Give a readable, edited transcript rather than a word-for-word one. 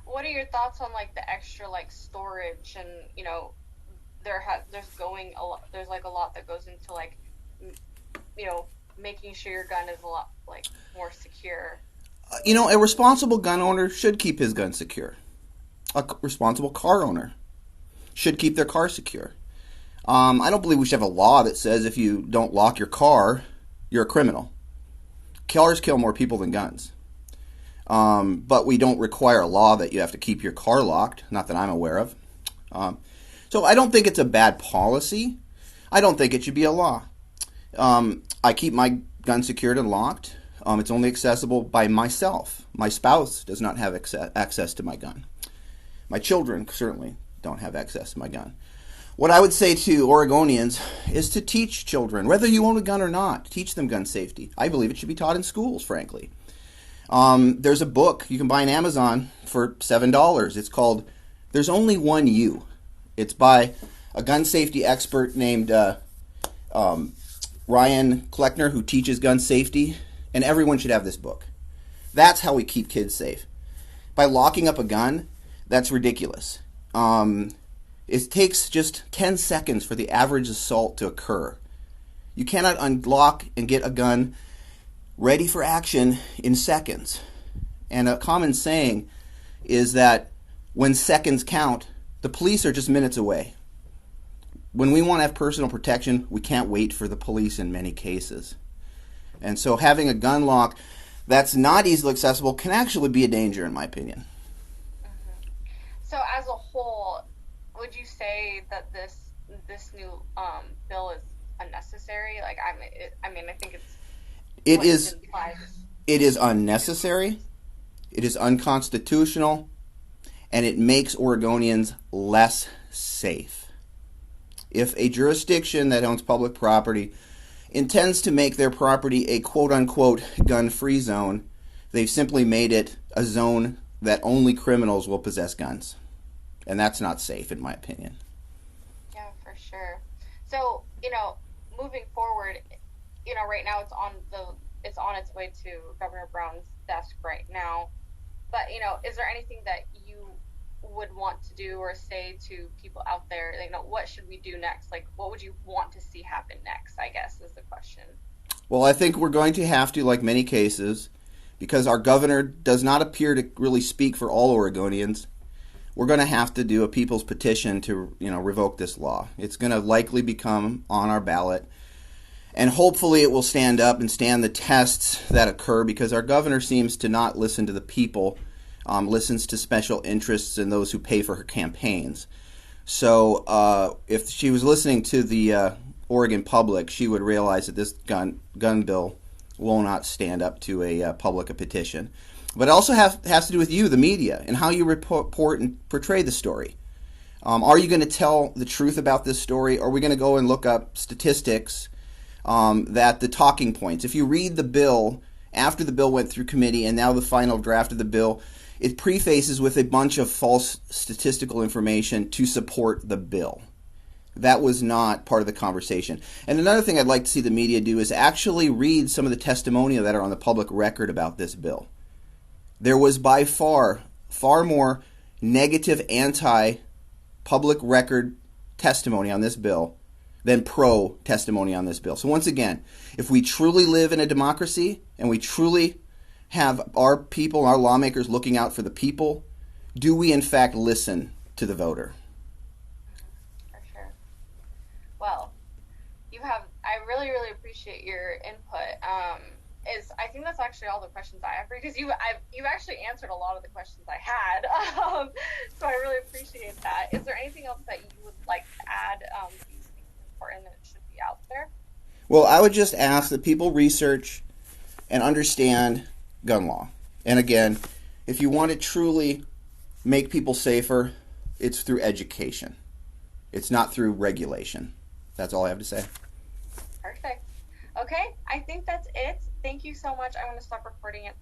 what are your thoughts on like the extra like storage and there's like a lot that goes into like m- making sure your gun is a lot like more secure. A responsible gun owner should keep his gun secure. A responsible car owner should keep their car secure. I don't believe we should have a law that says if you don't lock your car, you're a criminal. Cars kill more people than guns. But we don't require a law that you have to keep your car locked, not that I'm aware of. So I don't think it's a bad policy. I don't think it should be a law. I keep my gun secured and locked. It's only accessible by myself. My spouse does not have access to my gun. My children certainly don't have access to my gun. What I would say to Oregonians is to teach children, whether you own a gun or not, teach them gun safety. I believe it should be taught in schools, frankly. There's a book you can buy on Amazon for $7. It's called There's Only One You. It's by a gun safety expert named Ryan Kleckner, who teaches gun safety, and everyone should have this book. That's how we keep kids safe. By locking up a gun, that's ridiculous. It takes just 10 seconds for the average assault to occur. You cannot unlock and get a gun ready for action in seconds. And a common saying is that when seconds count, the police are just minutes away. When we want to have personal protection, we can't wait for the police in many cases. And so having a gun lock that's not easily accessible can actually be a danger, in my opinion. Hmm. So as a whole, would you say that this new bill is unnecessary? Like I mean I think it's It what it is implies. it is unnecessary, it is unconstitutional, and it makes Oregonians less safe. If a jurisdiction that owns public property intends to make their property a quote-unquote gun-free zone, they've simply made it a zone that only criminals will possess guns. And that's not safe, in my opinion. Yeah, for sure. So, moving forward, right now it's on its way to Governor Brown's desk right now. But, is there anything that you would want to do or say to people out there? What should we do next? Like, what would you want to see happen next, I guess, is the question. Well, I think we're going to have to, like many cases, because our governor does not appear to really speak for all Oregonians, we're going to have to do a people's petition to, revoke this law. It's going to likely become on our ballot, and hopefully it will stand up and stand the tests that occur because our governor seems to not listen to the people, listens to special interests and those who pay for her campaigns. So if she was listening to the Oregon public, she would realize that this gun bill will not stand up to a public petition. But it also has to do with you, the media, and how you report and portray the story. Are you going to tell the truth about this story, or are we going to go and look up statistics that the talking points? If you read the bill, after the bill went through committee and now the final draft of the bill, it prefaces with a bunch of false statistical information to support the bill. That was not part of the conversation. And another thing I'd like to see the media do is actually read some of the testimonial that are on the public record about this bill. There was by far more negative anti-public record testimony on this bill than pro testimony on this bill. So once again, if we truly live in a democracy and we truly have our people, our lawmakers looking out for the people, do we in fact listen to the voter? For sure. Well, I really, really appreciate your input. I think that's actually all the questions I have because you've actually answered a lot of the questions I had. So I really appreciate that. Is there anything else that you would like to add? Do you think is important that should be out there? Well, I would just ask that people research and understand gun law. And again, if you want to truly make people safer, it's through education. It's not through regulation. That's all I have to say. Perfect. Okay, I think that's it. Thank you so much. I'm going to stop recording it